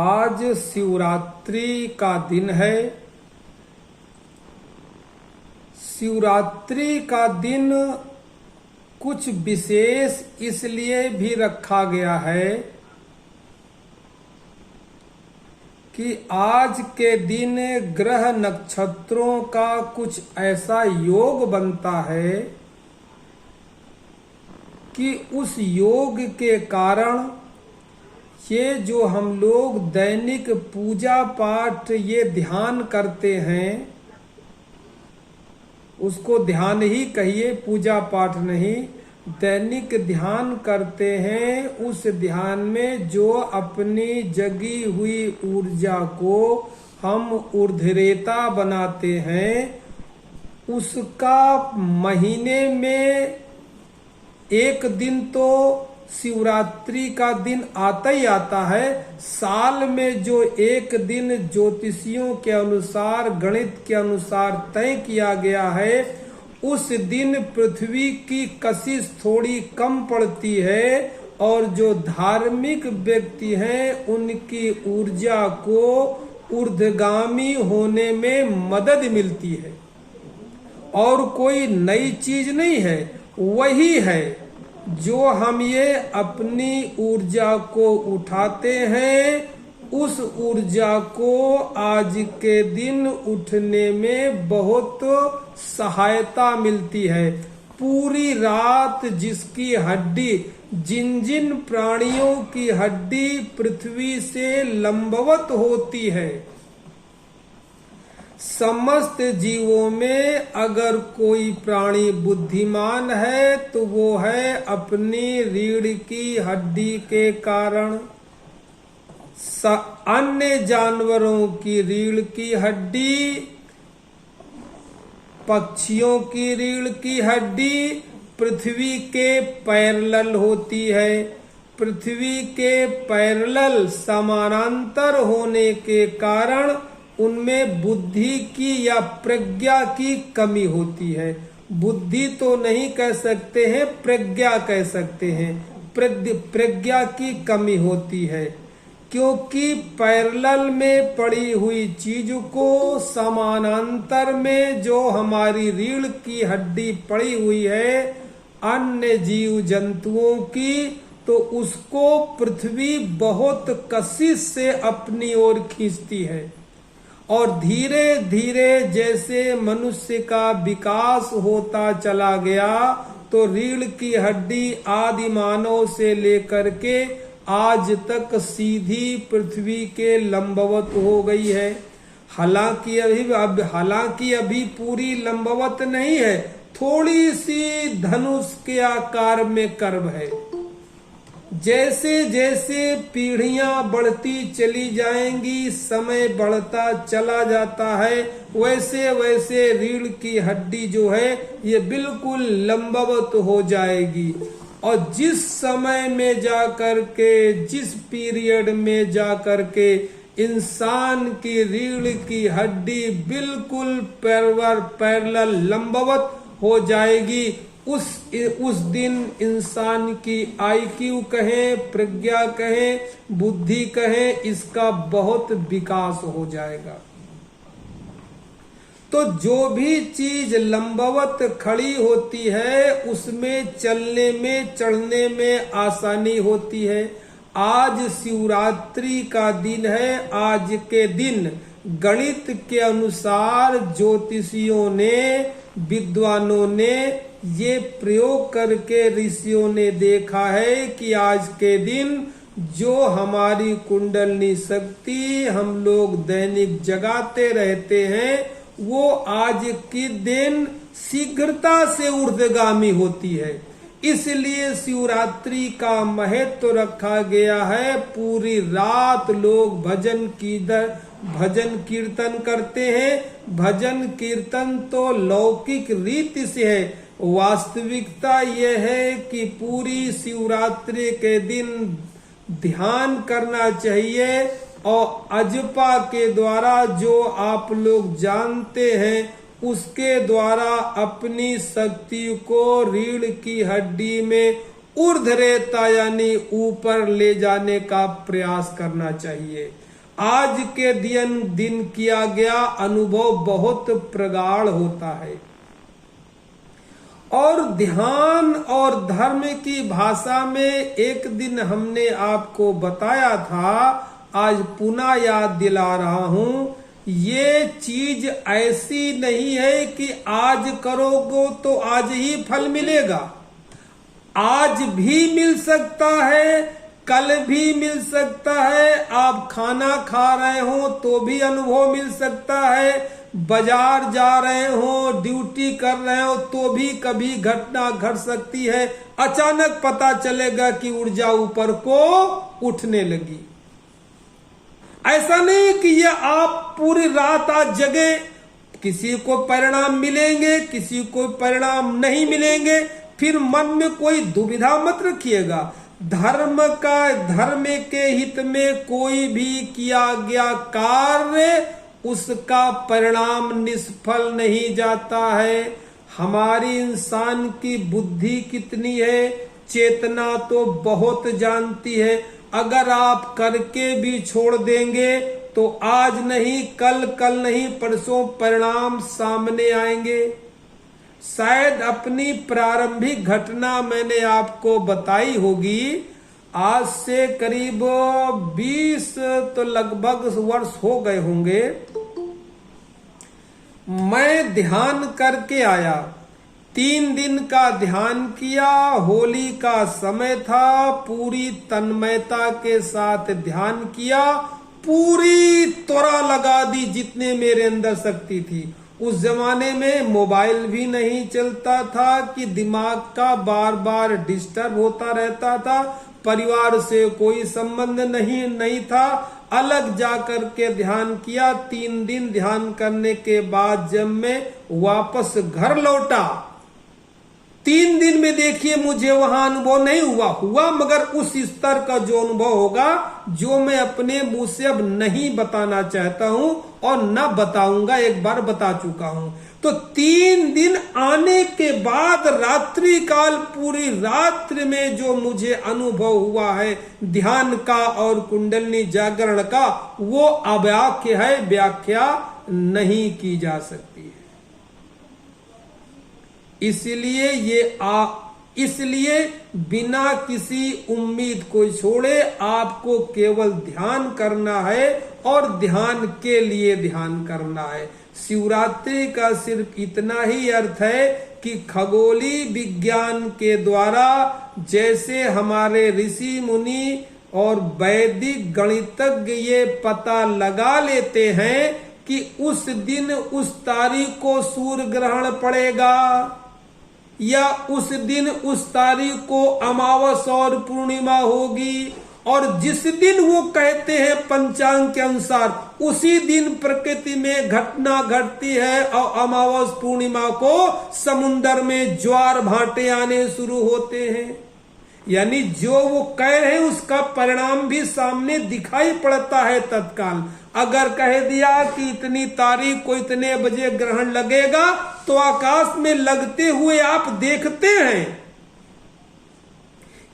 आज शिवरात्रि का दिन है। शिवरात्रि का दिन कुछ विशेष इसलिए भी रखा गया है कि आज के दिन ग्रह नक्षत्रों का कुछ ऐसा योग बनता है कि उस योग के कारण ये जो हम लोग दैनिक पूजा पाठ ये ध्यान करते हैं, उसको ध्यान ही कहिए, पूजा पाठ नहीं, दैनिक ध्यान करते हैं। उस ध्यान में जो अपनी जगी हुई ऊर्जा को हम ऊर्ध्वरेता बनाते हैं, उसका महीने में एक दिन तो शिवरात्रि का दिन आता ही आता है। साल में जो एक दिन ज्योतिषियों के अनुसार, गणित के अनुसार तय किया गया है, उस दिन पृथ्वी की कशिश थोड़ी कम पड़ती है और जो धार्मिक व्यक्ति हैं उनकी ऊर्जा को ऊर्ध्वगामी होने में मदद मिलती है। और कोई नई चीज नहीं है, वही है जो हम ये अपनी ऊर्जा को उठाते हैं, उस ऊर्जा को आज के दिन उठने में बहुत सहायता मिलती है। पूरी रात जिसकी हड्डी, जिन जिन प्राणियों की हड्डी पृथ्वी से लंबवत होती है, समस्त जीवों में अगर कोई प्राणी बुद्धिमान है तो वो है अपनी रीढ़ की हड्डी के कारण। अन्य जानवरों की रीढ़ की हड्डी, पक्षियों की रीढ़ की हड्डी पृथ्वी के पैरेलल होती है। पृथ्वी के पैरेलल समानांतर होने के कारण उनमें बुद्धि की या प्रज्ञा की कमी होती है। बुद्धि तो नहीं कह सकते हैं, प्रज्ञा कह सकते हैं। प्रज्ञा की कमी होती है क्योंकि पैरेलल में पड़ी हुई चीज को समानांतर में जो हमारी रीढ़ की हड्डी पड़ी हुई है अन्य जीव जंतुओं की, तो उसको पृथ्वी बहुत कशिश से अपनी ओर खींचती है। और धीरे धीरे जैसे मनुष्य का विकास होता चला गया तो रीढ़ की हड्डी आदि मानव से लेकर के आज तक सीधी पृथ्वी के लंबवत हो गई है। हालांकि अभी पूरी लंबवत नहीं है, थोड़ी सी धनुष के आकार में कर्व है। जैसे जैसे पीढ़ियां बढ़ती चली जाएंगी, समय बढ़ता चला जाता है, वैसे वैसे रीढ़ की हड्डी जो है ये बिल्कुल लंबवत हो जाएगी। और जिस समय में जाकर के, जिस पीरियड में जाकर के इंसान की रीढ़ की हड्डी बिल्कुल पैरेलल लंबवत हो जाएगी, उस दिन इंसान की IQ कहें, प्रज्ञा कहें, बुद्धि कहें, इसका बहुत विकास हो जाएगा। तो जो भी चीज लंबवत खड़ी होती है उसमें चलने में, चढ़ने में आसानी होती है। आज शिवरात्रि का दिन है। आज के दिन गणित के अनुसार ज्योतिषियों ने, विद्वानों ने ये प्रयोग करके ऋषियों ने देखा है कि आज के दिन जो हमारी कुंडलनी शक्ति हम लोग दैनिक जगाते रहते हैं, वो आज के दिन शीघ्रता से ऊर्ध्वगामी होती है। इसलिए शिवरात्रि का महत्व रखा गया है। पूरी रात लोग भजन कीर्तन करते हैं। भजन कीर्तन तो लौकिक रीति से है, वास्तविकता यह है कि पूरी शिवरात्रि के दिन ध्यान करना चाहिए। और अजपा के द्वारा जो आप लोग जानते हैं उसके द्वारा अपनी शक्ति को रीढ़ की हड्डी में ऊर्ध्वरेता यानी ऊपर ले जाने का प्रयास करना चाहिए। आज के दिन किया गया अनुभव बहुत प्रगाढ़ होता है। और ध्यान और धर्म की भाषा में एक दिन हमने आपको बताया था, आज पुनः याद दिला रहा हूं, ये चीज ऐसी नहीं है कि आज करोगे तो आज ही फल मिलेगा। आज भी मिल सकता है, कल भी मिल सकता है, आप खाना खा रहे हो तो भी अनुभव मिल सकता है, बाजार जा रहे हो, ड्यूटी कर रहे हो तो भी कभी घटना घट सकती है, अचानक पता चलेगा कि ऊर्जा ऊपर को उठने लगी। ऐसा नहीं कि ये आप पूरी रात आज जगे, किसी को परिणाम मिलेंगे, किसी को परिणाम नहीं मिलेंगे, फिर मन में कोई दुविधा मत रखिएगा। धर्म के हित में कोई भी किया गया कार्य उसका परिणाम निष्फल नहीं जाता है। हमारी इंसान की बुद्धि कितनी है, चेतना तो बहुत जानती है। अगर आप करके भी छोड़ देंगे तो आज नहीं कल नहीं परसों परिणाम सामने आएंगे। शायद अपनी प्रारंभिक घटना मैंने आपको बताई होगी, आज से करीब 20 तो लगभग वर्ष हो गए होंगे। मैं ध्यान करके आया, 3 दिन का ध्यान किया, होली का समय था, पूरी तन्मयता के साथ ध्यान किया, पूरी त्वरा लगा दी जितने मेरे अंदर शक्ति थी। उस जमाने में मोबाइल भी नहीं चलता था कि दिमाग का बार बार डिस्टर्ब होता रहता था, परिवार से कोई संबंध नहीं था, अलग जाकर के ध्यान किया। 3 दिन ध्यान करने के बाद जब मैं वापस घर लौटा, 3 दिन में देखिए मुझे वहां अनुभव नहीं हुआ मगर उस स्तर का जो अनुभव होगा जो मैं अपने मुंह से अब नहीं बताना चाहता हूं और न बताऊंगा, एक बार बता चुका हूं। तो 3 दिन आने के बाद रात्रि काल पूरी रात्रि में जो मुझे अनुभव हुआ है ध्यान का और कुंडलिनी जागरण का, वो अव्याख्य है, व्याख्या नहीं की जा सकती है। इसलिए बिना किसी उम्मीद को छोड़े आपको केवल ध्यान करना है और ध्यान के लिए ध्यान करना है। शिवरात्रि का सिर्फ इतना ही अर्थ है कि खगोलीय विज्ञान के द्वारा जैसे हमारे ऋषि मुनि और वैदिक गणितज्ञ ये पता लगा लेते हैं कि उस दिन उस तारीख को सूर्य ग्रहण पड़ेगा या उस दिन उस तारीख को अमावस और पूर्णिमा होगी, और जिस दिन वो कहते हैं पंचांग के अनुसार उसी दिन प्रकृति में घटना घटती है और अमावस पूर्णिमा को समुन्द्र में ज्वार भाटे आने शुरू होते हैं। यानी जो वो कह रहे हैं उसका परिणाम भी सामने दिखाई पड़ता है तत्काल। अगर कह दिया कि इतनी तारीख को इतने बजे ग्रहण लगेगा तो आकाश में लगते हुए आप देखते हैं।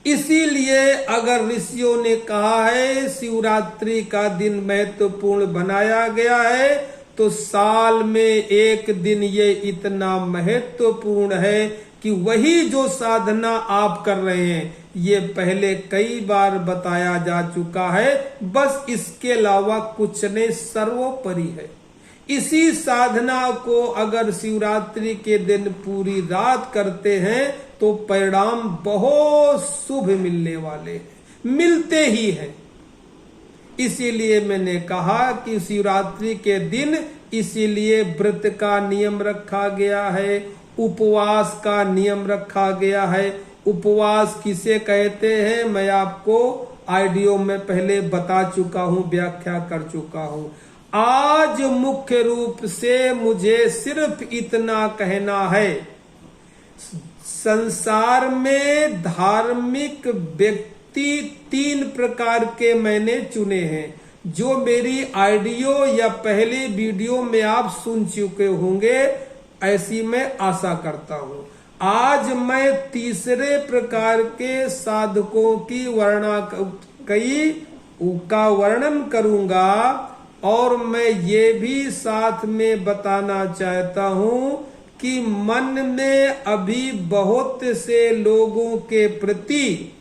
इसीलिए अगर ऋषियों ने कहा है शिवरात्रि का दिन महत्वपूर्ण बनाया गया है तो साल में एक दिन ये इतना महत्वपूर्ण है कि वही जो साधना आप कर रहे हैं ये पहले कई बार बताया जा चुका है, बस इसके अलावा कुछ नहीं, सर्वोपरि है। इसी साधना को अगर शिवरात्रि के दिन पूरी रात करते हैं तो परिणाम बहुत शुभ मिलने वाले हैं, मिलते ही हैं। इसीलिए मैंने कहा कि शिवरात्रि के दिन इसीलिए व्रत का नियम रखा गया है, उपवास का नियम रखा गया है। उपवास किसे कहते हैं मैं आपको ऑडियो में पहले बता चुका हूं, व्याख्या कर चुका हूं। आज मुख्य रूप से मुझे सिर्फ इतना कहना है, संसार में धार्मिक व्यक्ति 3 प्रकार के मैंने चुने हैं, जो मेरी ऑडियो या पहले वीडियो में आप सुन चुके होंगे, ऐसी मैं आशा करता हूं। आज मैं तीसरे प्रकार के साधकों की वर्णना कई का वर्णन करूंगा। और मैं ये भी साथ में बताना चाहता हूं कि मन में अभी बहुत से लोगों के प्रति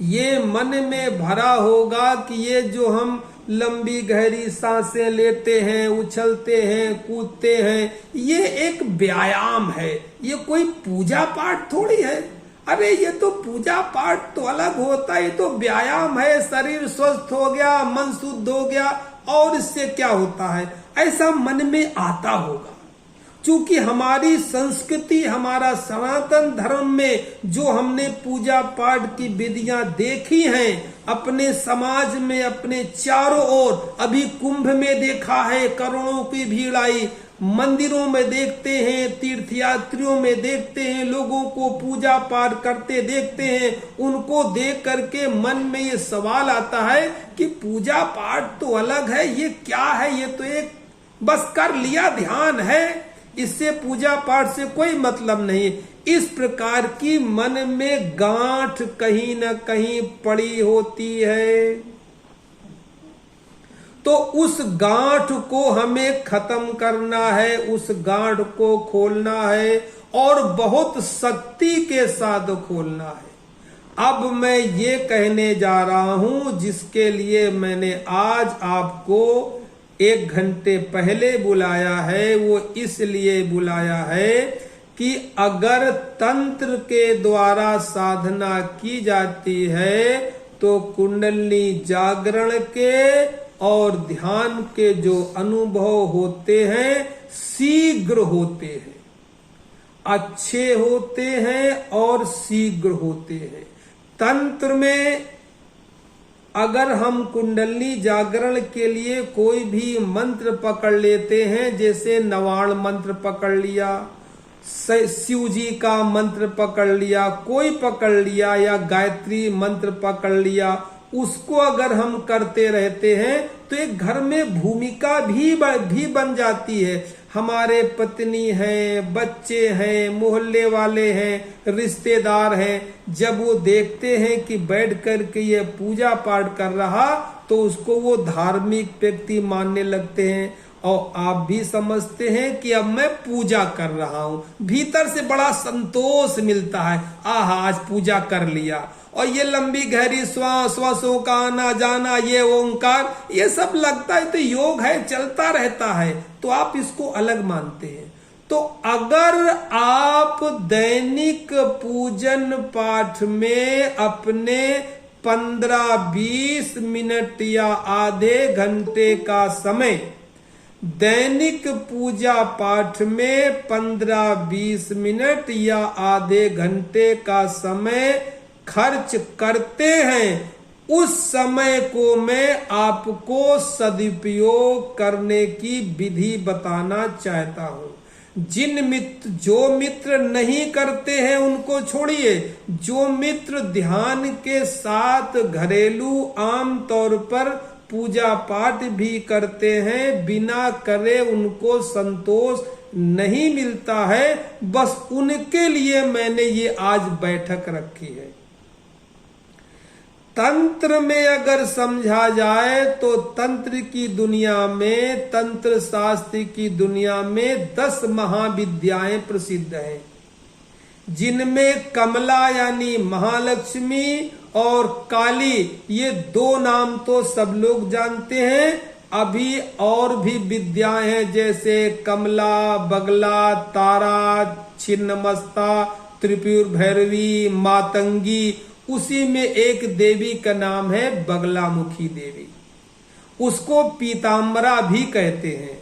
ये मन में भरा होगा कि ये जो हम लंबी गहरी सांसें लेते हैं, उछलते हैं, कूदते हैं, ये एक व्यायाम है, ये कोई पूजा पाठ थोड़ी है। अरे ये तो पूजा पाठ तो अलग होता है, ये तो व्यायाम है। शरीर स्वस्थ हो गया, मन शुद्ध हो गया, और इससे क्या होता है, ऐसा मन में आता होगा। क्योंकि हमारी संस्कृति, हमारा सनातन धर्म में जो हमने पूजा पाठ की विधियां देखी हैं अपने समाज में, अपने चारों ओर, अभी कुंभ में देखा है, करोड़ों की भीड़ आई, मंदिरों में देखते हैं, तीर्थयात्रियों में देखते हैं, लोगों को पूजा पाठ करते देखते हैं। उनको देख करके मन में ये सवाल आता है कि पूजा पाठ तो अलग है, ये क्या है, ये तो एक बस कर लिया ध्यान है, इससे पूजा पाठ से कोई मतलब नहीं। इस प्रकार की मन में गांठ कहीं न कहीं पड़ी होती है। तो उस गांठ को हमें खत्म करना है, उस गांठ को खोलना है, और बहुत शक्ति के साथ खोलना है। अब मैं ये कहने जा रहा हूं, जिसके लिए मैंने आज आपको 1 घंटे पहले बुलाया है, वो इसलिए बुलाया है कि अगर तंत्र के द्वारा साधना की जाती है तो कुंडली जागरण के और ध्यान के जो अनुभव होते हैं शीघ्र होते हैं, अच्छे होते हैं और शीघ्र होते हैं। तंत्र में अगर हम कुंडली जागरण के लिए कोई भी मंत्र पकड़ लेते हैं, जैसे नवाण मंत्र पकड़ लिया, शिव जी का मंत्र पकड़ लिया, कोई पकड़ लिया, या गायत्री मंत्र पकड़ लिया, उसको अगर हम करते रहते हैं तो एक घर में भूमिका भी बन जाती है। हमारे पत्नी है, बच्चे हैं, मोहल्ले वाले हैं, रिश्तेदार हैं, जब वो देखते हैं कि बैठ कर के ये पूजा पाठ कर रहा तो उसको वो धार्मिक व्यक्ति मानने लगते हैं, और आप भी समझते हैं कि अब मैं पूजा कर रहा हूं। भीतर से बड़ा संतोष मिलता है, आहा आज पूजा कर लिया। और ये लंबी गहरी श्वासों का आना जाना, ये ओंकार, ये सब लगता है तो योग है, चलता रहता है, तो आप इसको अलग मानते हैं। तो अगर आप दैनिक पूजन पाठ में अपने 15-20 मिनट या आधे घंटे का समय, दैनिक पूजा पाठ में 15-20 मिनट या आधे घंटे का समय खर्च करते हैं, उस समय को मैं आपको सदुपयोग करने की विधि बताना चाहता हूं। जो मित्र नहीं करते हैं उनको छोड़िए, जो मित्र ध्यान के साथ घरेलू आम तौर पर पूजा पाठ भी करते हैं, बिना करे उनको संतोष नहीं मिलता है, बस उनके लिए मैंने ये आज बैठक रखी है। तंत्र में अगर समझा जाए तो तंत्र की दुनिया में, तंत्र शास्त्र की दुनिया में 10 महाविद्याएं प्रसिद्ध हैं, जिनमें कमला यानी महालक्ष्मी और काली, ये 2 नाम तो सब लोग जानते हैं। अभी और भी विद्याएं हैं, जैसे कमला, बगला, तारा, छिन्नमस्ता, त्रिपुर भैरवी, मातंगी। उसी में एक देवी का नाम है बगलामुखी देवी, उसको पीताम्बरा भी कहते हैं।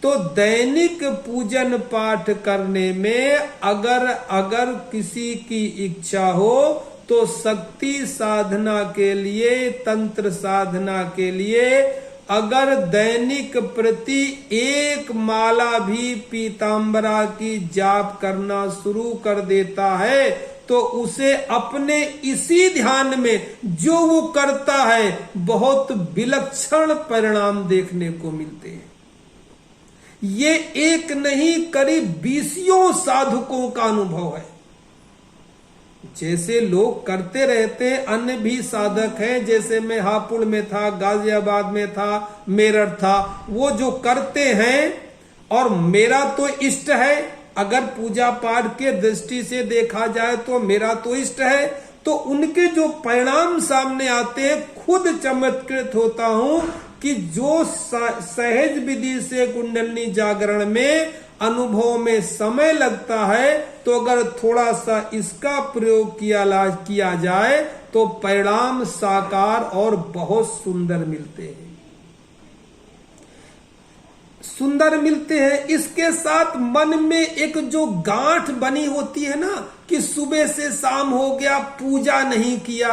तो दैनिक पूजन पाठ करने में अगर किसी की इच्छा हो तो शक्ति साधना के लिए, तंत्र साधना के लिए अगर दैनिक प्रति 1 माला भी पीताम्बरा की जाप करना शुरू कर देता है तो उसे अपने इसी ध्यान में जो वो करता है बहुत विलक्षण परिणाम देखने को मिलते हैं। ये एक नहीं, करीब 20 साधकों का अनुभव है। जैसे लोग करते रहते हैं, अन्य भी साधक हैं, जैसे मैं हापुड़ में था, गाजियाबाद में था, मेरठ था, वो जो करते हैं, और मेरा तो इष्ट है, अगर पूजा पाठ के दृष्टि से देखा जाए तो मेरा तो इष्ट है, तो उनके जो परिणाम सामने आते हैं, खुद चमत्कृत होता हूं कि जो सहज विधि से कुंडलिनी जागरण में अनुभव में समय लगता है, तो अगर थोड़ा सा इसका प्रयोग किया जाए तो परिणाम साकार और बहुत सुंदर मिलते हैं, सुंदर मिलते हैं। इसके साथ मन में एक जो गांठ बनी होती है ना, कि सुबह से शाम हो गया पूजा नहीं किया,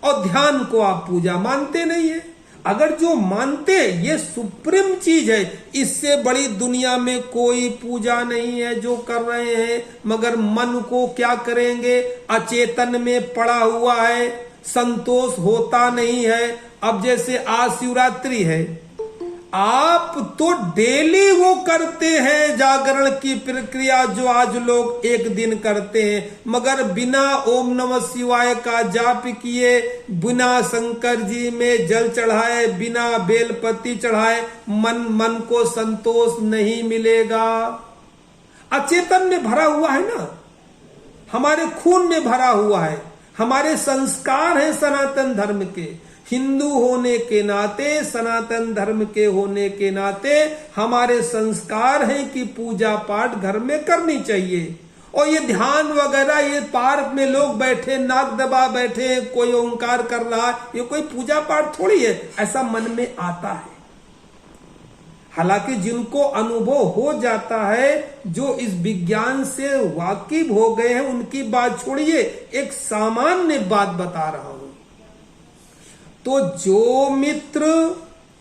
और ध्यान को आप पूजा मानते नहीं है। अगर जो मानते ये सुप्रीम चीज है, इससे बड़ी दुनिया में कोई पूजा नहीं है जो कर रहे हैं, मगर मन को क्या करेंगे, अचेतन में पड़ा हुआ है, संतोष होता नहीं है। अब जैसे आज शिवरात्रि है, आप तो डेली वो करते हैं जागरण की प्रक्रिया जो आज लोग एक दिन करते हैं, मगर बिना ओम नमः शिवाय का जाप किए, बिना शंकर जी में जल चढ़ाए, बिना बेलपत्ती चढ़ाए मन को संतोष नहीं मिलेगा। अचेतन में भरा हुआ है ना, हमारे खून में भरा हुआ है, हमारे संस्कार हैं सनातन धर्म के। हिंदू होने के नाते, सनातन धर्म के होने के नाते हमारे संस्कार हैं कि पूजा पाठ घर में करनी चाहिए। और ये ध्यान वगैरह, ये पार्क में लोग बैठे नाक दबा बैठे, कोई ओंकार कर रहा, ये कोई पूजा पाठ थोड़ी है, ऐसा मन में आता है। हालांकि जिनको अनुभव हो जाता है, जो इस विज्ञान से वाकिफ हो गए हैं, उनकी बात छोड़िए, एक सामान्य बात बता रहा हूं। तो जो मित्र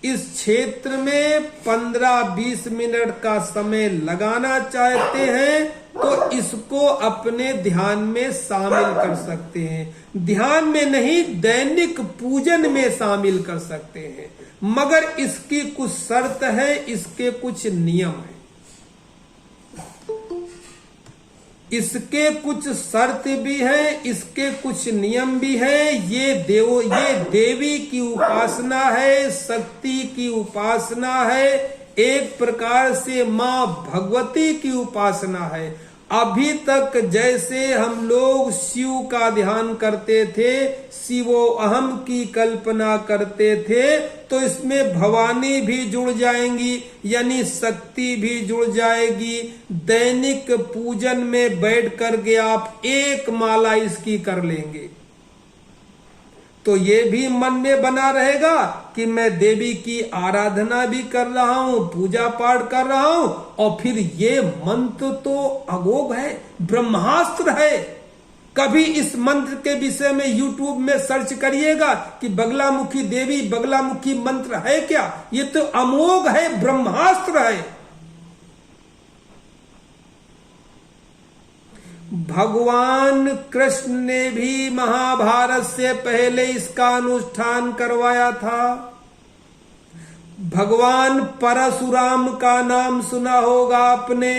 इस क्षेत्र में 15-20 मिनट का समय लगाना चाहते हैं, तो इसको अपने ध्यान में शामिल कर सकते हैं। ध्यान में नहीं, दैनिक पूजन में शामिल कर सकते हैं, मगर इसकी कुछ शर्त है, इसके कुछ नियम है। इसके कुछ शर्त भी है, इसके कुछ नियम भी है। ये देवी की उपासना है, शक्ति की उपासना है, एक प्रकार से मां भगवती की उपासना है। अभी तक जैसे हम लोग शिव का ध्यान करते थे, शिवो अहम की कल्पना करते थे, तो इसमें भवानी भी जुड़ जाएंगी, यानी शक्ति भी जुड़ जाएगी। दैनिक पूजन में बैठ करके आप एक माला इसकी कर लेंगे, तो ये भी मन में बना रहेगा कि मैं देवी की आराधना भी कर रहा हूं, पूजा पाठ कर रहा हूं। और फिर ये मंत्र तो अमोघ है, ब्रह्मास्त्र है। कभी इस मंत्र के विषय में यूट्यूब में सर्च करिएगा कि बगलामुखी देवी, बगलामुखी मंत्र है क्या, ये तो अमोघ है, ब्रह्मास्त्र है। भगवान कृष्ण ने भी महाभारत से पहले इसका अनुष्ठान करवाया था। भगवान परशुराम का नाम सुना होगा आपने।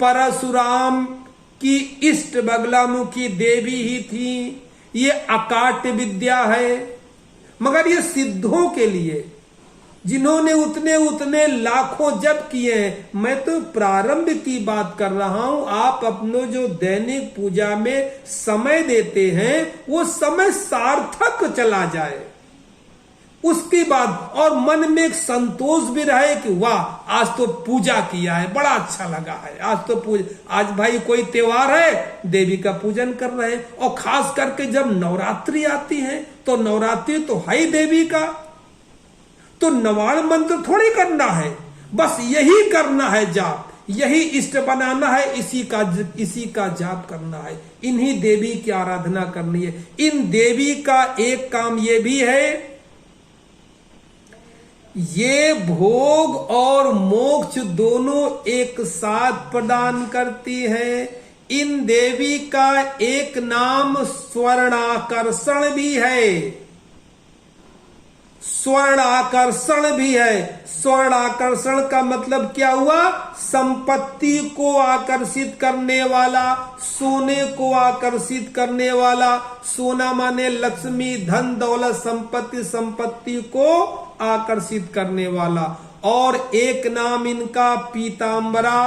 परशुराम की इष्ट बगलामुखी देवी ही थी। ये अकाट्य विद्या है, मगर ये सिद्धों के लिए, जिन्होंने उतने लाखों जप किए हैं। मैं तो प्रारंभ की बात कर रहा हूं। आप अपनो जो दैनिक पूजा में समय देते हैं, वो समय सार्थक चला जाए, उसके बाद और मन में एक संतोष भी रहे कि वाह, आज तो पूजा किया है, बड़ा अच्छा लगा है। आज भाई कोई त्योहार है, देवी का पूजन कर रहे हैं। और खास करके जब नवरात्रि आती है, तो नवरात्रि तो है ही देवी का, तो नवाण मंत्र थोड़ी करना है, बस यही करना है जाप, यही इष्ट बनाना है, इसी का जाप करना है, इन्हीं देवी की आराधना करनी है। इन देवी का एक काम ये भी है, ये भोग और मोक्ष दोनों एक साथ प्रदान करती है। इन देवी का एक नाम स्वर्णाकर्षण भी है। स्वर्ण आकर्षण भी है। स्वर्ण आकर्षण का मतलब क्या हुआ? संपत्ति को आकर्षित करने वाला, सोने को आकर्षित करने वाला। सोना माने लक्ष्मी, धन, दौलत, संपत्ति, संपत्ति को आकर्षित करने वाला। और एक नाम इनका पीतांबरा,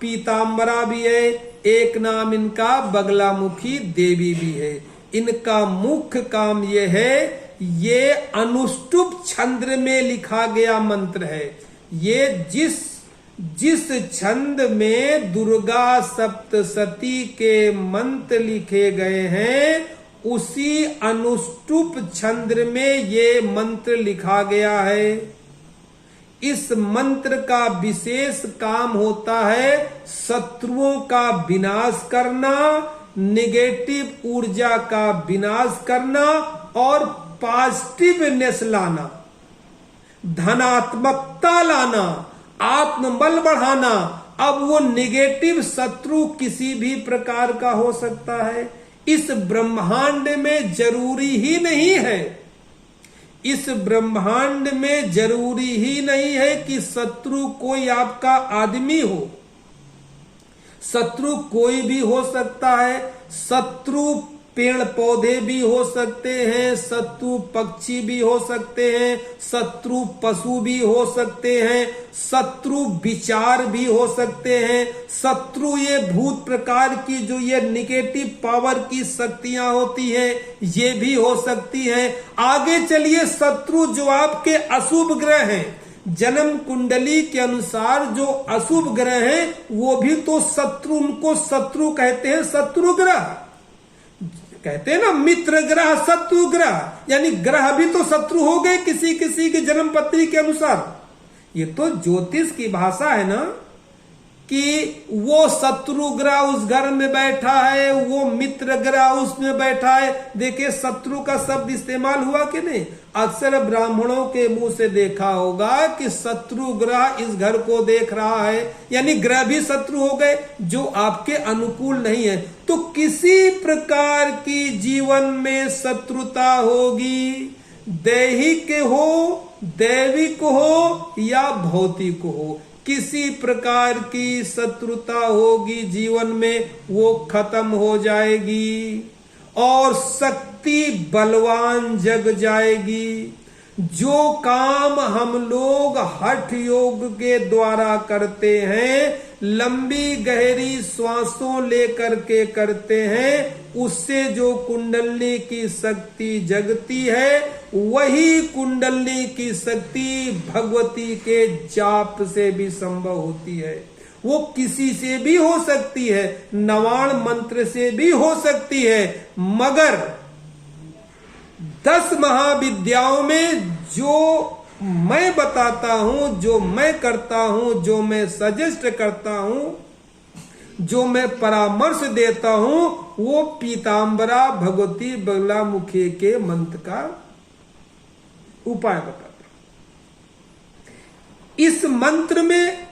पीतांबरा भी है। एक नाम इनका बगलामुखी देवी भी है। इनका मुख्य काम यह है, ये अनुष्टुप छंद में लिखा गया मंत्र है। ये जिस छंद में दुर्गा सप्तशती के मंत्र लिखे गए हैं, उसी अनुष्टुप छंद में ये मंत्र लिखा गया है। इस मंत्र का विशेष काम होता है शत्रुओं का विनाश करना, नेगेटिव ऊर्जा का विनाश करना और पॉजिटिवनेस लाना, धनात्मकता लाना, आत्मबल बढ़ाना। अब वो नेगेटिव शत्रु किसी भी प्रकार का हो सकता है। इस ब्रह्मांड में जरूरी ही नहीं है, इस ब्रह्मांड में जरूरी ही नहीं है कि शत्रु कोई आपका आदमी हो। शत्रु कोई भी हो सकता है। शत्रु पेड़ पौधे भी हो सकते हैं, शत्रु पक्षी भी हो सकते हैं, शत्रु पशु भी हो सकते हैं, शत्रु विचार भी हो सकते हैं। शत्रु ये भूत प्रकार की जो ये निगेटिव पावर की शक्तियां होती हैं, ये भी हो सकती हैं। आगे चलिए, शत्रु जो आपके अशुभ ग्रह हैं, जन्म कुंडली के अनुसार जो अशुभ ग्रह हैं, वो भी तो शत्रु, उनको शत्रु कहते हैं। शत्रु ग्रह कहते हैं ना, मित्र ग्रह, शत्रु ग्रह, यानी ग्रह भी तो शत्रु हो गए किसी किसी की जन्म पत्री के अनुसार। ये तो ज्योतिष की भाषा है ना, कि वो शत्रु ग्रह उस घर में बैठा है, वो मित्र ग्रह उसमें बैठा है। देखिए शत्रु का शब्द इस्तेमाल हुआ कि नहीं? अक्सर ब्राह्मणों के मुंह से देखा होगा कि शत्रु ग्रह इस घर को देख रहा है, यानी ग्रह भी शत्रु हो गए जो आपके अनुकूल नहीं है। तो किसी प्रकार की जीवन में शत्रुता होगी, दैहिक हो, दैविक हो या भौतिक हो, किसी प्रकार की शत्रुता होगी जीवन में, वो खत्म हो जाएगी और शक्ति बलवान जग जाएगी। जो काम हम लोग हठ योग के द्वारा करते हैं, लंबी गहरी श्वासों लेकर के करते हैं, उससे जो कुंडली की शक्ति जगती है, वही कुंडली की शक्ति भगवती के जाप से भी संभव होती है। वो किसी से भी हो सकती है, नवाण मंत्र से भी हो सकती है, मगर 10 महाविद्याओं में जो मैं बताता हूं, जो मैं करता हूं, जो मैं सजेस्ट करता हूं, जो मैं परामर्श देता हूं, वो पीतांबरा भगवती बगलामुखी के मंत्र का उपाय बताता हूं। इस मंत्र में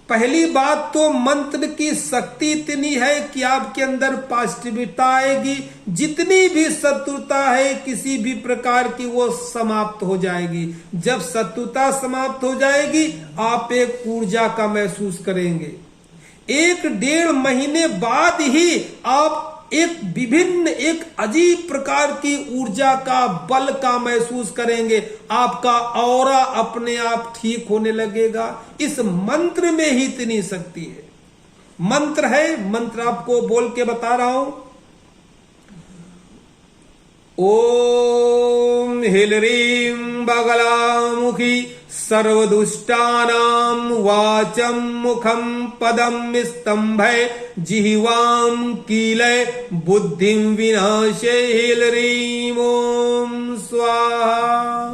पहली बात तो मंत्र की शक्ति इतनी है कि आपके अंदर पॉजिटिविटी आएगी। जितनी भी शत्रुता है किसी भी प्रकार की, वो समाप्त हो जाएगी। जब शत्रुता समाप्त हो जाएगी, आप एक ऊर्जा का महसूस करेंगे। 1-1.5 महीने बाद ही आप एक अजीब प्रकार की ऊर्जा का, बल का महसूस करेंगे। आपका ऑरा अपने आप ठीक होने लगेगा। इस मंत्र में ही इतनी शक्ति है। मंत्र है, मंत्र आपको बोल के बता रहा हूं। ओम ह्रीं बगलामुखी सर्वदुष्टानां वाचं मुखं पदं स्तंभे जिह्वां कीलय बुद्धिं विनाशे ह्रीं ओम स्वाहा।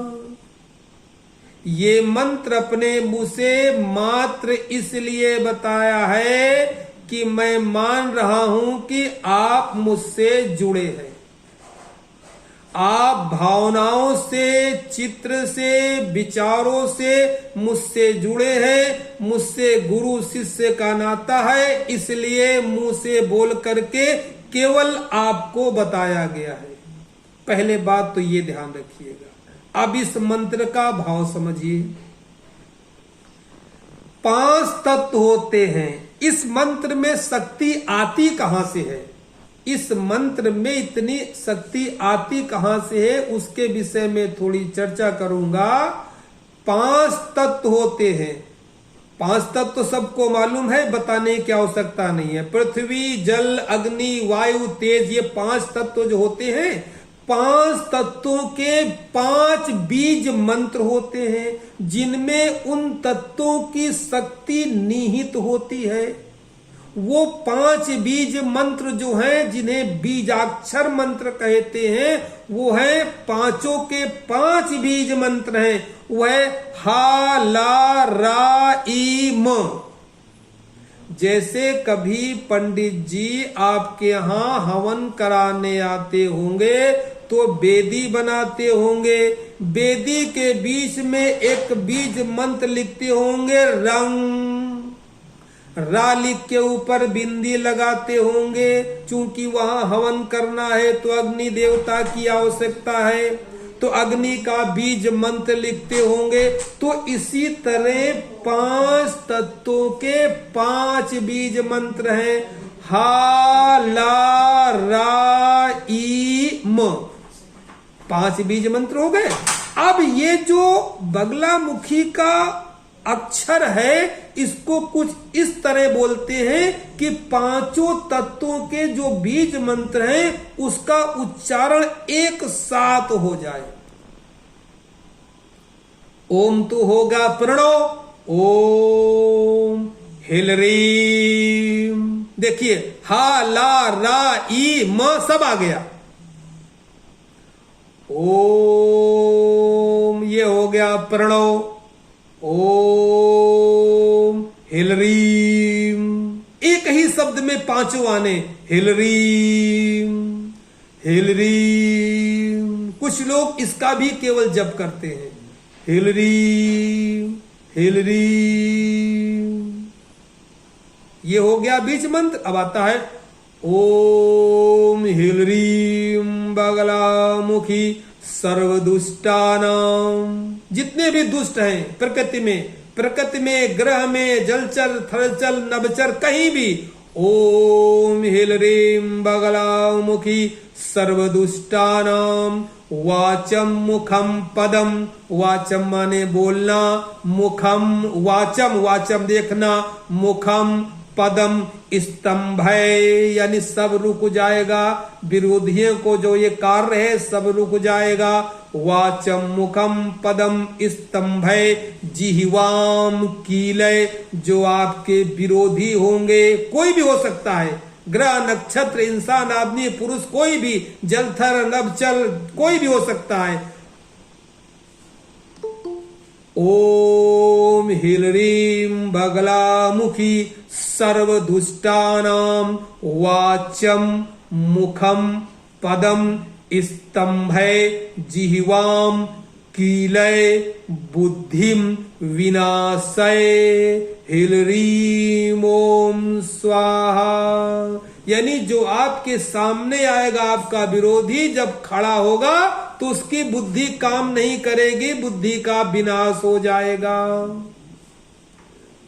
ये मंत्र अपने मुंह से मात्र इसलिए बताया है कि मैं मान रहा हूं कि आप मुझसे जुड़े हैं। आप भावनाओं से, चित्र से, विचारों से मुझसे जुड़े हैं। मुझसे गुरु शिष्य का नाता है, इसलिए मुंह से बोल करके केवल आपको बताया गया है। पहले बात तो ये ध्यान रखिएगा। अब इस मंत्र का भाव समझिए। 5 तत्व होते हैं। इस मंत्र में शक्ति आती कहां से है, इस मंत्र में इतनी शक्ति आती कहां से है, उसके विषय में थोड़ी चर्चा करूंगा। 5 तत्व होते हैं। 5 तत्व तो सबको मालूम है, बताने की आवश्यकता नहीं है। पृथ्वी, जल, अग्नि, वायु, तेज, ये 5 तत्व जो होते हैं, 5 तत्वों के 5 बीज मंत्र होते हैं, जिनमें उन तत्वों की शक्ति निहित होती है। वो 5 बीज मंत्र जो हैं, जिन्हें बीजाक्षर मंत्र कहते हैं, वो है पांचों के 5 बीज मंत्र हैं। वह हा, ला, रा, ई, म। जैसे कभी पंडित जी आपके यहां हवन कराने आते होंगे तो बेदी बनाते होंगे, बेदी के बीच में एक बीज मंत्र लिखते होंगे, रंग। रा लिख के ऊपर बिंदी लगाते होंगे, चूंकि वहां हवन करना है तो अग्नि देवता की आवश्यकता है, तो अग्नि का बीज मंत्र लिखते होंगे। तो इसी तरह 5 तत्वों के 5 बीज मंत्र हैं, हा, ला, रा, ई, म। 5 बीज मंत्र हो गए। अब ये जो बगलामुखी का अक्षर है, इसको कुछ इस तरह बोलते हैं कि 5 तत्वों के जो बीज मंत्र हैं, उसका उच्चारण एक साथ हो जाए। ओम तो होगा प्रणव, ओम हिलरीम। देखिए, हा, ला, रा, ई, म सब आ गया। ओम, ये हो गया प्रणव। ओम हिलरीम। एक ही शब्द में 5 आने, हिलरीम, हिलरीम। कुछ लोग इसका भी केवल जप करते हैं, हिलरीम, हिलरीम। ये हो गया बीज मंत्र। अब आता है ओम हिलरीम बगलामुखी सर्वदुष्टानाम। जितने भी दुष्ट हैं प्रकृति में, ग्रह में, जलचर, थलचर, नभचर, कहीं भी, ओम हिलरीम बगलामुखी सर्वदुष्टानाम वाचम मुखम पदम। वाचम माने बोलना, मुखम वाचम, वाचम देखना, मुखम पदम स्तंभय, यानी सब रुक जाएगा। विरोधियों को जो ये कार्य है सब रुक जाएगा। वाचम मुखम पदम स्तंभय जिह्वाम कीलय। जो आपके विरोधी होंगे, कोई भी हो सकता है, ग्रह, नक्षत्र, इंसान, आदमी, पुरुष, कोई भी, जलथर, नभचर, कोई भी हो सकता है। ओम हिलरीम बगलामुखी सर्वदुष्टानाम वाचम मुखम पदम स्तंभय जिह्वाम कीलय बुद्धिम विनाशय हिलरीम ओम स्वाहा। यानी जो आपके सामने आएगा, आपका विरोधी जब खड़ा होगा तो उसकी बुद्धि काम नहीं करेगी, बुद्धि का विनाश हो जाएगा।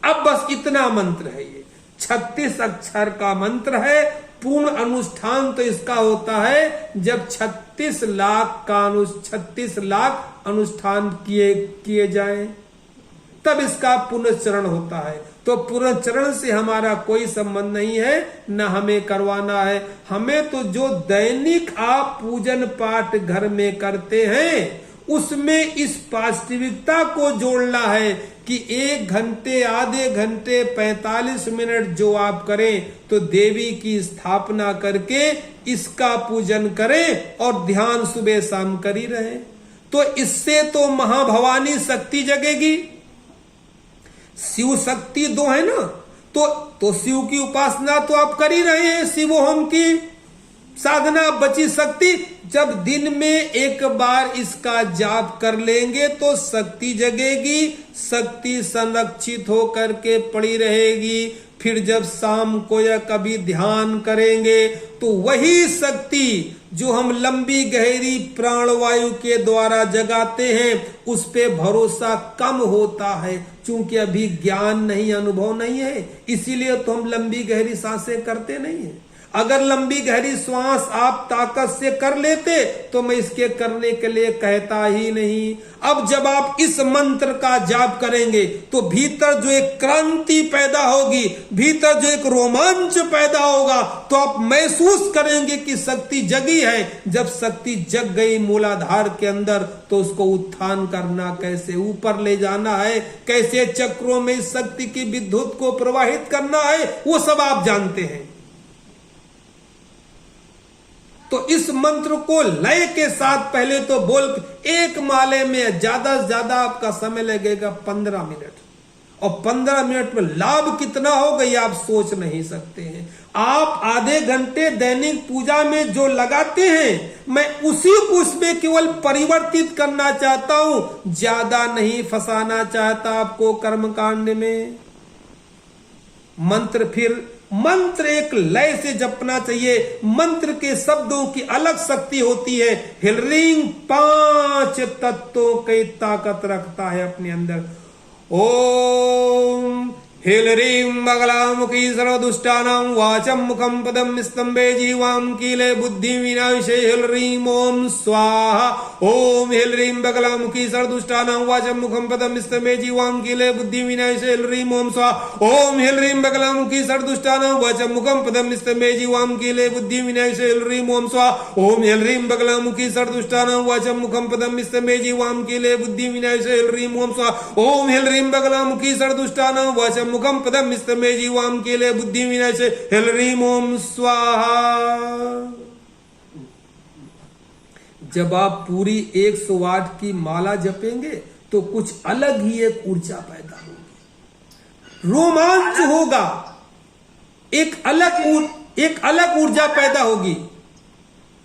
अब बस इतना मंत्र है, ये 36 अक्षर का मंत्र है। पूर्ण अनुष्ठान तो इसका होता है जब 36 लाख अनुष्ठान किए जाएं, तब इसका पुनश्चरण होता है। तो पुनश्चरण से हमारा कोई संबंध नहीं है, न हमें करवाना है। हमें तो जो दैनिक आप पूजन पाठ घर में करते हैं, उसमें इस वास्तविकता को जोड़ना है कि 1 घंटे, आधे घंटे, 45 मिनट जो आप करें, तो देवी की स्थापना करके इसका पूजन करें और ध्यान सुबह शाम कर ही रहे। तो इससे तो महाभवानी शक्ति जगेगी। शिव शक्ति 2 है ना, तो शिव की उपासना तो आप कर ही रहे हैं, शिव होम की साधना, बची शक्ति। जब दिन में एक बार इसका जाप कर लेंगे तो शक्ति जगेगी, शक्ति संरक्षित होकर के पड़ी रहेगी। फिर जब शाम को या कभी ध्यान करेंगे तो वही शक्ति जो हम लंबी गहरी प्राणवायु के द्वारा जगाते हैं उस पे भरोसा कम होता है, क्योंकि अभी ज्ञान नहीं, अनुभव नहीं है, इसीलिए तो हम लंबी गहरी सांसें करते नहीं है। अगर लंबी गहरी श्वास आप ताकत से कर लेते तो मैं इसके करने के लिए कहता ही नहीं। अब जब आप इस मंत्र का जाप करेंगे तो भीतर जो एक क्रांति पैदा होगी, भीतर जो एक रोमांच पैदा होगा, तो आप महसूस करेंगे कि शक्ति जगी है। जब शक्ति जग गई मूलाधार के अंदर तो उसको उत्थान करना कैसे, ऊपर ले जाना है, कैसे चक्रों में इस शक्ति की विद्युत को प्रवाहित करना है, वो सब आप जानते हैं। तो इस मंत्र को लय के साथ पहले तो बोल, एक माले में ज्यादा से ज्यादा आपका समय लगेगा 15 मिनट, और 15 मिनट में लाभ कितना होगा ये आप सोच नहीं सकते हैं। आप आधे घंटे दैनिक पूजा में जो लगाते हैं, मैं उसी को उसमें केवल परिवर्तित करना चाहता हूं, ज्यादा नहीं फंसाना चाहता आपको कर्मकांड में। मंत्र एक लय से जपना चाहिए। मंत्र के शब्दों की अलग शक्ति होती है। हिलरिंग 5 तत्वों की ताकत रखता है अपने अंदर। ओम हिलरीं बगलामुखी सर्वदुष्टानां वाचम मुखम पदम स्तंभे जीवाम कीले बुद्धि विनाशे हिलरीं ओम स्वाहा। ओम हिलरीं बगलामुखी सर्वदुष्टानां वाचम मुखम पदम स्तंभे जीवाम कीले बुद्धि विनाशे हिलरीं ओम स्वाहा। ओम हिलरीं बगलामुखी सर्वदुष्टानां वाचम मुखम पदम स्तंभे जीवाम कीले बुद्धि विनाशे हिलरीं ओम स्वाहा। ओम हिलरीं बगलामुखी सर्वदुष्टानां वाचम मुखम पदम स्तंभे जीवाम कीले बुद्धि विनाशे हिलरीं ओम स्वाहा। ओम हिलरीं बगलामुखी सर्वदुष्टानां वाचम मुखम पदम स्तंभे जीवाम कीले बुद्धि विनाशे हिलरीं ओम स्वाहा। जब आप पूरी 108 की माला जपेंगे तो कुछ अलग ही एक ऊर्जा पैदा होगी, रोमांच होगा, एक अलग ऊर्जा पैदा होगी।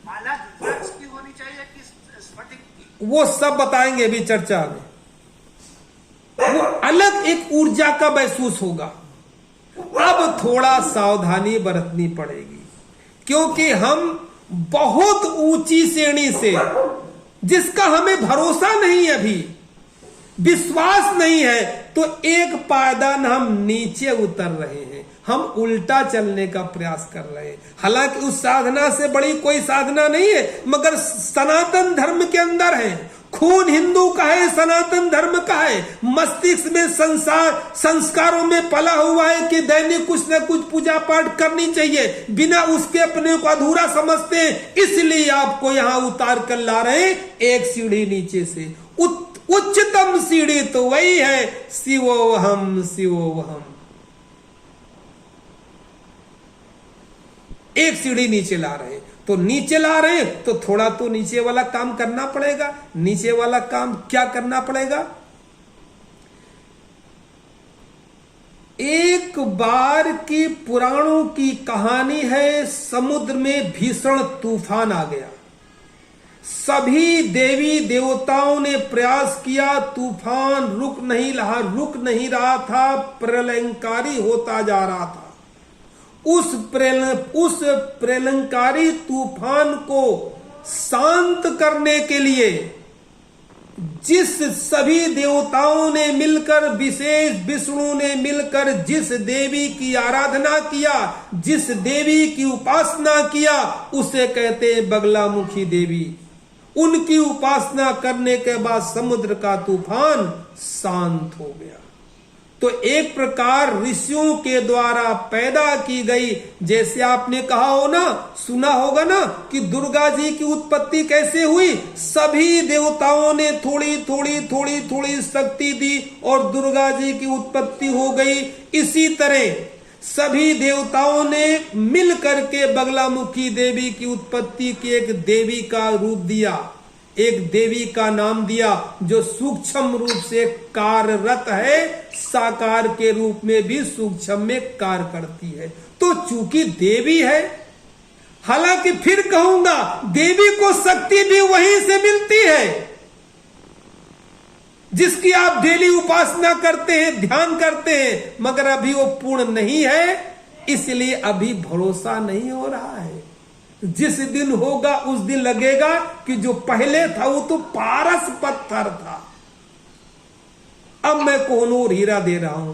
माला रुद्राक्ष की होनी चाहिए कि स्फटिक की? वो सब बताएंगे अभी चर्चा में। वो अलग एक ऊर्जा का महसूस होगा। अब थोड़ा सावधानी बरतनी पड़ेगी, क्योंकि हम बहुत ऊंची श्रेणी से, जिसका हमें भरोसा नहीं है, अभी विश्वास नहीं है, तो एक पायदान हम नीचे उतर रहे हैं, हम उल्टा चलने का प्रयास कर रहे हैं। हालांकि उस साधना से बड़ी कोई साधना नहीं है, मगर सनातन धर्म के अंदर है। खून हिंदू का है, सनातन धर्म का है, मस्तिष्क में संस्कारों में पला हुआ है कि दैनिक कुछ न कुछ पूजा पाठ करनी चाहिए, बिना उसके अपने को अधूरा समझते हैं। इसलिए आपको यहां उतार कर ला रहे हैं एक सीढ़ी नीचे से। उच्चतम सीढ़ी तो वही है, शिवोहम शिवोहम। एक सीढ़ी नीचे ला रहे हैं, तो नीचे ला रहे हैं तो थोड़ा तो नीचे वाला काम करना पड़ेगा। नीचे वाला काम क्या करना पड़ेगा? एक बार की पुराणों की कहानी है, समुद्र में भीषण तूफान आ गया। सभी देवी देवताओं ने प्रयास किया, तूफान रुक नहीं रहा था, प्रलयंकारी होता जा रहा था। उस प्रलयंकारी तूफान को शांत करने के लिए जिस सभी देवताओं ने मिलकर, विशेष विष्णु ने मिलकर जिस देवी की आराधना किया, जिस देवी की उपासना किया, उसे कहते हैं बगलामुखी देवी। उनकी उपासना करने के बाद समुद्र का तूफान शांत हो गया। तो एक प्रकार ऋषियों के द्वारा पैदा की गई, जैसे आपने कहा हो ना, सुना होगा ना कि दुर्गा जी की उत्पत्ति कैसे हुई। सभी देवताओं ने थोड़ी शक्ति दी और दुर्गा जी की उत्पत्ति हो गई। इसी तरह सभी देवताओं ने मिल करके बगलामुखी देवी की उत्पत्ति की एक देवी का रूप दिया, एक देवी का नाम दिया, जो सूक्ष्म रूप से कार्यरत है, साकार के रूप में भी सूक्ष्म में कार्य करती है। तो चूंकि देवी है, हालांकि फिर कहूंगा देवी को शक्ति भी वहीं से मिलती है जिसकी आप डेली उपासना करते हैं, ध्यान करते हैं, मगर अभी वो पूर्ण नहीं है, इसलिए अभी भरोसा नहीं हो रहा है। जिस दिन होगा उस दिन लगेगा कि जो पहले था वो तो पारस पत्थर था, अब मैं कोहनूर हीरा दे रहा हूं।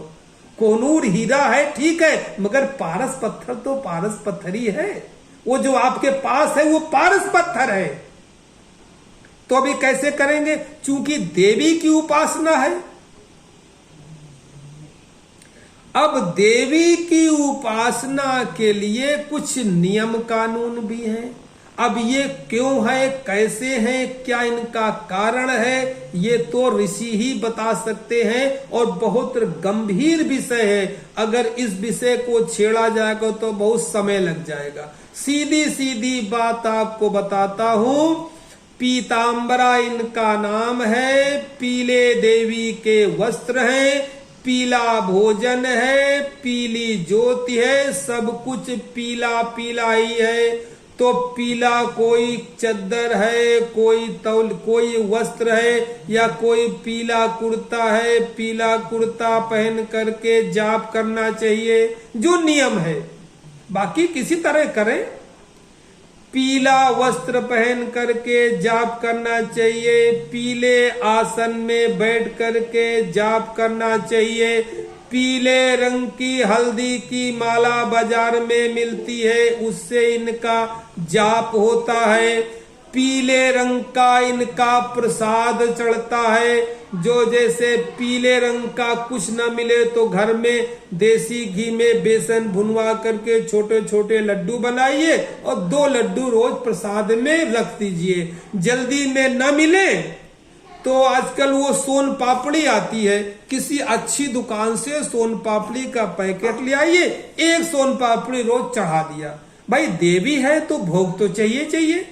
कोहनूर हीरा है ठीक है, मगर पारस पत्थर तो पारस पत्थर ही है। वो जो आपके पास है वो पारस पत्थर है। तो अभी कैसे करेंगे? चूंकि देवी की उपासना है। अब देवी की उपासना के लिए कुछ नियम कानून भी हैं। अब ये क्यों है, कैसे हैं, क्या इनका कारण है, ये तो ऋषि ही बता सकते हैं, और बहुत गंभीर विषय है। अगर इस विषय को छेड़ा जाएगा तो बहुत समय लग जाएगा। सीधी सीधी बात आपको बताता हूं। पीतांबरा इनका नाम है, पीले देवी के वस्त्र हैं, पीला भोजन है, पीली ज्योति है, सब कुछ पीला पीला ही है। तो पीला कोई चद्दर है, कोई तौल, कोई वस्त्र है, या कोई पीला कुर्ता है, पीला कुर्ता पहन करके जाप करना चाहिए, जो नियम है। बाकी किसी तरह करें, पीला वस्त्र पहन करके जाप करना चाहिए, पीले आसन में बैठ करके जाप करना चाहिए। पीले रंग की हल्दी की माला बाजार में मिलती है, उससे इनका जाप होता है। पीले रंग का इनका प्रसाद चढ़ता है। जो जैसे पीले रंग का कुछ न मिले तो घर में देसी घी में बेसन भुनवा करके छोटे छोटे लड्डू बनाइए और 2 लड्डू रोज प्रसाद में रख दीजिए। जल्दी में न मिले तो आजकल वो सोन पापड़ी आती है, किसी अच्छी दुकान से सोन पापड़ी का पैकेट ले आइए, 1 सोन पापड़ी रोज चढ़ा दिया। भाई देवी है तो भोग तो चाहिए चाहिए,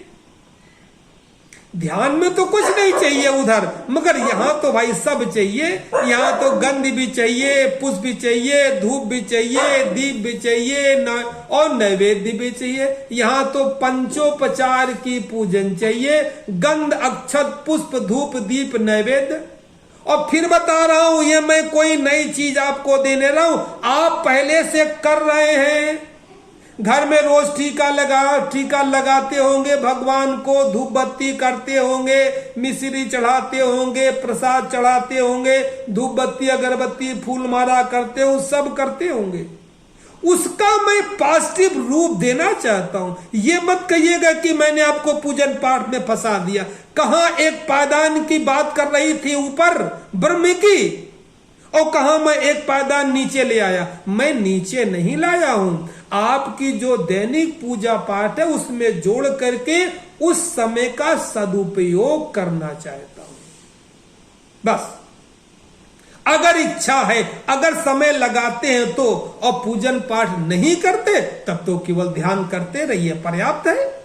ध्यान में तो कुछ नहीं चाहिए उधर, मगर यहाँ तो भाई सब चाहिए। यहाँ तो गंध भी चाहिए, पुष्प भी चाहिए, धूप भी चाहिए, दीप भी चाहिए, और नैवेद्य भी चाहिए। यहाँ तो पंचोपचार की पूजन चाहिए, गंध अक्षत पुष्प धूप दीप नैवेद्य। और फिर बता रहा हूं, ये मैं कोई नई चीज आपको देने रहा हूं, आप पहले से कर रहे हैं। घर में रोज टीका लगाते होंगे, भगवान को धूप बत्ती करते होंगे, मिश्री चढ़ाते होंगे, प्रसाद चढ़ाते होंगे, धूप बत्ती अगरबत्ती फूल माला करते हो, सब करते होंगे। उसका मैं पॉजिटिव रूप देना चाहता हूं। ये मत कहिएगा कि मैंने आपको पूजन पाठ में फंसा दिया। कहां एक पायदान की बात कर रही थी ऊपर ब्रह्म की, और कहा मैं एक पायदान नीचे ले आया। मैं नीचे नहीं लाया हूं, आपकी जो दैनिक पूजा पाठ है उसमें जोड़ करके उस समय का सदुपयोग करना चाहता हूं, बस। अगर इच्छा है, अगर समय लगाते हैं तो, और पूजन पाठ नहीं करते तब तो केवल ध्यान करते रहिए, पर्याप्त है।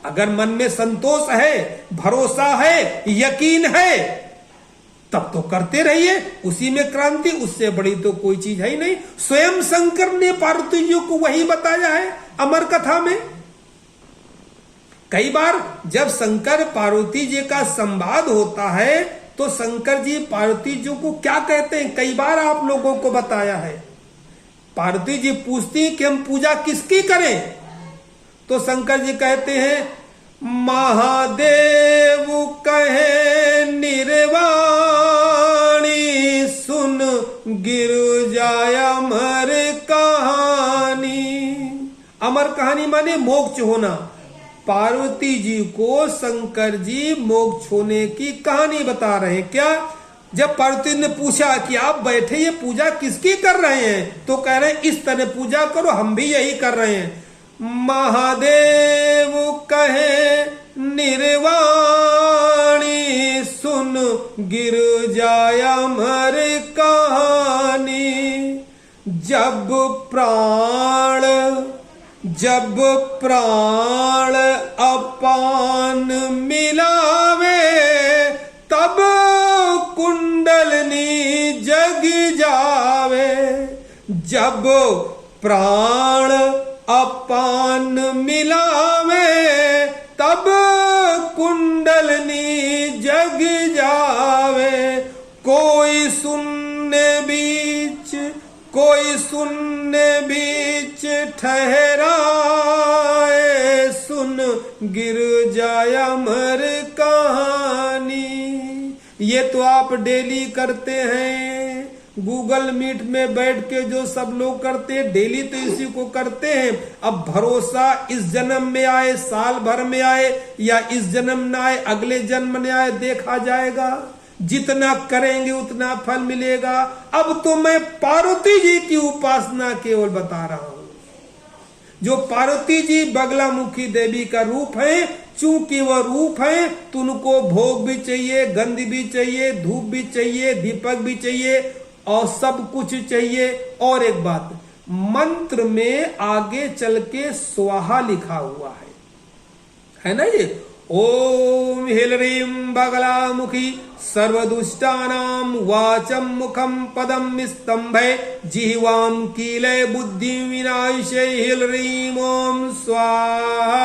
अगर मन में संतोष है, भरोसा है, यकीन है, तब तो करते रहिए, उसी में क्रांति। उससे बड़ी तो कोई चीज है ही नहीं। स्वयं शंकर ने पार्वती जी को वही बताया है अमर कथा में। कई बार जब शंकर पार्वती जी का संवाद होता है तो शंकर जी पार्वती जी को क्या कहते हैं, कई बार आप लोगों को बताया है। पार्वती जी पूछती हैं कि हम पूजा किसकी करें, तो शंकर जी कहते हैं, महादेव कहे निर्वाणी, सुन गिर जाय अमर कहानी। अमर कहानी माने मोक्ष होना। पार्वती जी को शंकर जी मोक्ष होने की कहानी बता रहे हैं। क्या? जब पार्वती ने पूछा कि आप बैठे ये पूजा किसकी कर रहे हैं, तो कह रहे हैं इस तरह पूजा करो, हम भी यही कर रहे हैं। महादेव कहे निर्वाणी, सुन गिर जाय अमर कहानी। जब प्राण अपान मिलावे, तब कुंडलनी जग जावे। जब प्राण अपान मिलावे, तब कुंडलनी जग जावे। कोई शून्य बीच ठहराए, गिर जाए अमर कहानी। ये तो आप डेली करते हैं, गूगल मीट में बैठ के जो सब लोग करते हैं, डेली तो इसी को करते हैं। अब भरोसा इस जन्म में आए, साल भर में आए, या इस जन्म में आए, अगले जन्म में आए, देखा जाएगा। जितना करेंगे उतना फल मिलेगा। अब तो मैं पार्वती जी की उपासना केवल बता रहा हूं। जो पार्वती जी बगलामुखी देवी का रूप है, चूंकि वह रूप है तो उनको भोग भी चाहिए, गंध भी चाहिए, धूप भी चाहिए, दीपक भी चाहिए और सब कुछ चाहिए। और एक बात, मंत्र में आगे चल के स्वाहा लिखा हुआ है ना ये, ओम ह्रीं बगलामुखी सर्वदुष्टानां वाचम मुखम पदम स्तंभे जिह्वां कीले बुद्धि विनाशे ह्रीं ओम स्वाहा।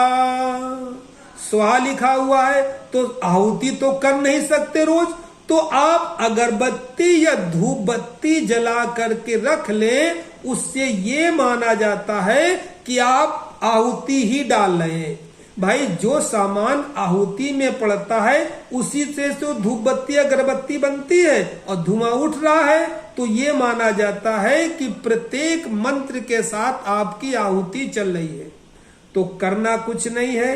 स्वाहा लिखा हुआ है तो आहुति तो कर नहीं सकते रोज, तो आप अगरबत्ती या धूप बत्ती जला करके रख लें। उससे ये माना जाता है कि आप आहुति ही डाल रहे हैं। भाई जो सामान आहुति में पड़ता है उसी से तो धूप बत्ती अगरबत्ती बनती है, और धुआं उठ रहा है तो ये माना जाता है कि प्रत्येक मंत्र के साथ आपकी आहुति चल रही है। तो करना कुछ नहीं है,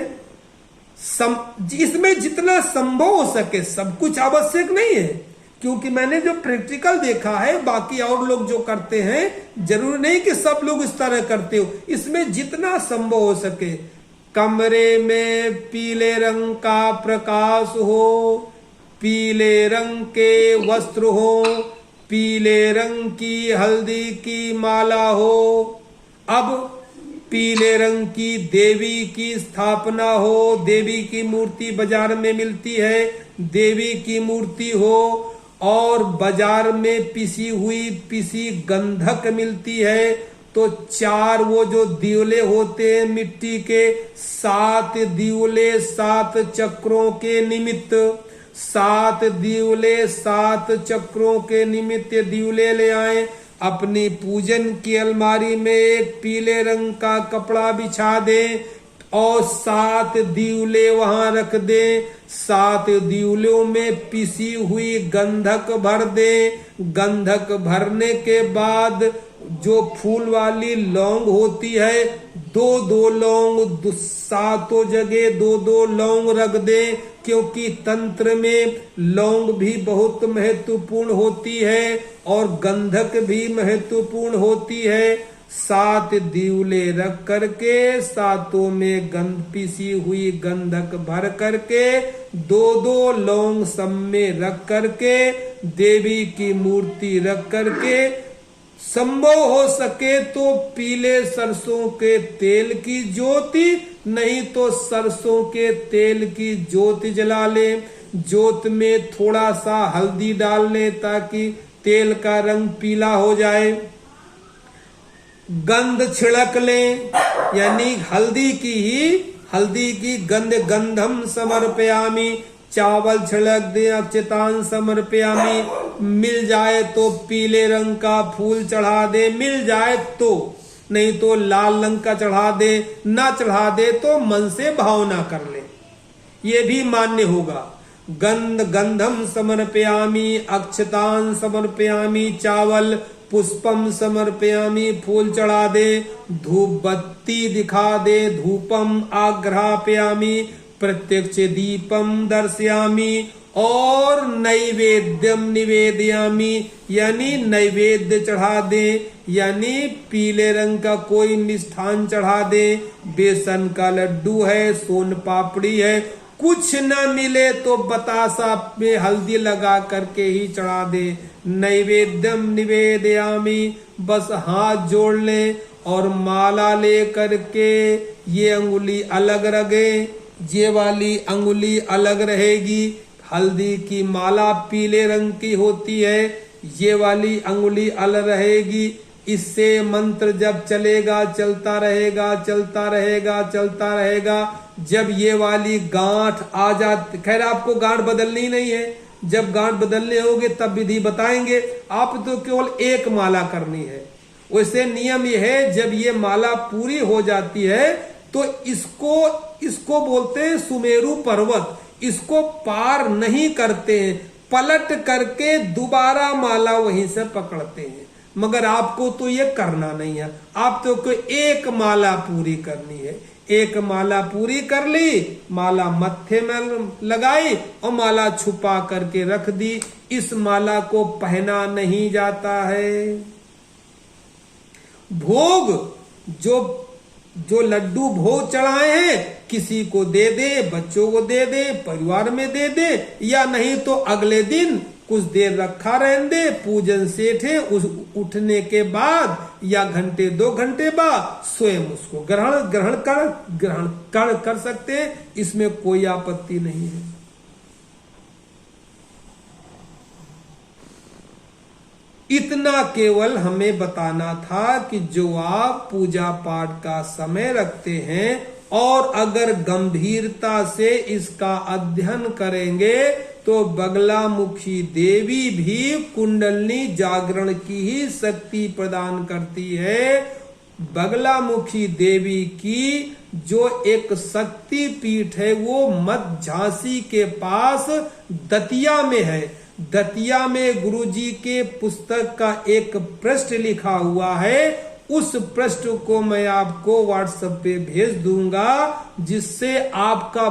इसमें जितना संभव हो सके, सब कुछ आवश्यक नहीं है, क्योंकि मैंने जो प्रैक्टिकल देखा है, बाकी और लोग जो करते हैं जरूरी नहीं कि सब लोग इस तरह करते हो। इसमें जितना संभव हो सके, कमरे में पीले रंग का प्रकाश हो, पीले रंग के वस्त्र हो, पीले रंग की हल्दी की माला हो। अब पीले रंग की देवी की स्थापना हो, देवी की मूर्ति बाजार में मिलती है, देवी की मूर्ति हो, और बाजार में पिसी गंधक मिलती है। तो 4 वो जो दिवले होते हैं मिट्टी के, 7 दिवले 7 चक्रों के निमित्त, 7 दिवले 7 चक्रों के निमित्त दिवले ले आए। अपनी पूजन की अलमारी में एक पीले रंग का कपड़ा बिछा दें और 7 दिवले वहां रख दें। 7 दिवलों में पिसी हुई गंधक भर दें। गंधक भरने के बाद जो फूल वाली लौंग होती है, 2-2 लौंग 7 जगह 2-2 लौंग रख दें, क्योंकि तंत्र में लौंग भी बहुत महत्वपूर्ण होती है और गंधक भी महत्वपूर्ण होती है। 7 दिवले रख करके 7 में पिसी हुई गंधक भर करके 2-2 लौंग सब में रख करके देवी की मूर्ति रख करके, संभव हो सके तो पीले सरसों के तेल की ज्योति, नहीं तो सरसों के तेल की ज्योति जला लें। ज्योत में थोड़ा सा हल्दी डाल लें ताकि तेल का रंग पीला हो जाए। गंध छिड़क लें, यानी हल्दी की गंध, गंधम समर्पयामि। चावल छिड़क दे, अक्षतान समर्पयामि। मिल जाए तो पीले रंग का फूल चढ़ा दे, मिल जाए तो, नहीं तो लाल रंग का चढ़ा दे, ना चढ़ा दे तो मन से भावना कर ले, ये भी मान्य होगा। गंधम समर्पयामि, अक्षतान समर्पयामि, चावल पुष्पम समर्पयामि, फूल चढ़ा दे, धूप बत्ती दिखा दे, धूपम आग्रहापयामि, प्रत्यक्ष दीपम दर्शयामि, और नैवेद्यम निवेदयामि, यानी नैवेद्य चढ़ा दे, यानी पीले रंग का कोई मिष्ठान चढ़ा दे। बेसन का लड्डू है, सोन पापड़ी है, कुछ न मिले तो बतासा में हल्दी लगा करके ही चढ़ा दे। नैवेद्यम निवेदयामि, बस हाथ जोड़ ले और माला ले करके ये अंगुली अलग रगे, ये वाली अंगुली अलग रहेगी। हल्दी की माला पीले रंग की होती है, ये वाली अंगुली अलग रहेगी। इससे मंत्र जब चलेगा, चलता रहेगा, चलता रहेगा, चलता रहेगा। जब ये वाली गांठ आ जाती, खैर आपको गांठ बदलनी नहीं है, जब गांठ बदलने होगे तब विधि बताएंगे। आप तो केवल एक माला करनी है। वैसे नियम ये है, जब ये माला पूरी हो जाती है तो इसको बोलते हैं सुमेरु पर्वत। इसको पार नहीं करते हैं, पलट करके दोबारा माला वहीं से पकड़ते हैं। मगर आपको तो ये करना नहीं है, आप तो कोई एक माला पूरी करनी है। एक माला पूरी कर ली, माला मत्थे में लगाई और माला छुपा करके रख दी। इस माला को पहना नहीं जाता है। भोग जो लड्डू भोग चढ़ाए हैं, किसी को दे दे, बच्चों को दे दे, परिवार में दे दे, या नहीं तो अगले दिन कुछ देर रखा रहने दे, पूजन सेठे उस उठने के बाद या घंटे 2 घंटे बाद स्वयं उसको ग्रहण कर सकते हैं। इसमें कोई आपत्ति नहीं है। इतना केवल हमें बताना था कि जो आप पूजा पाठ का समय रखते हैं और अगर गंभीरता से इसका अध्ययन करेंगे तो बगलामुखी देवी भी कुंडलनी जागरण की ही शक्ति प्रदान करती है। बगलामुखी देवी की जो एक शक्ति पीठ है वो मध्य झांसी के पास दतिया में है। दतिया में गुरुजी के पुस्तक का एक पृष्ठ लिखा हुआ है। उस पृष्ठ को मैं आपको व्हाट्सएप पे भेज दूंगा, जिससे आपका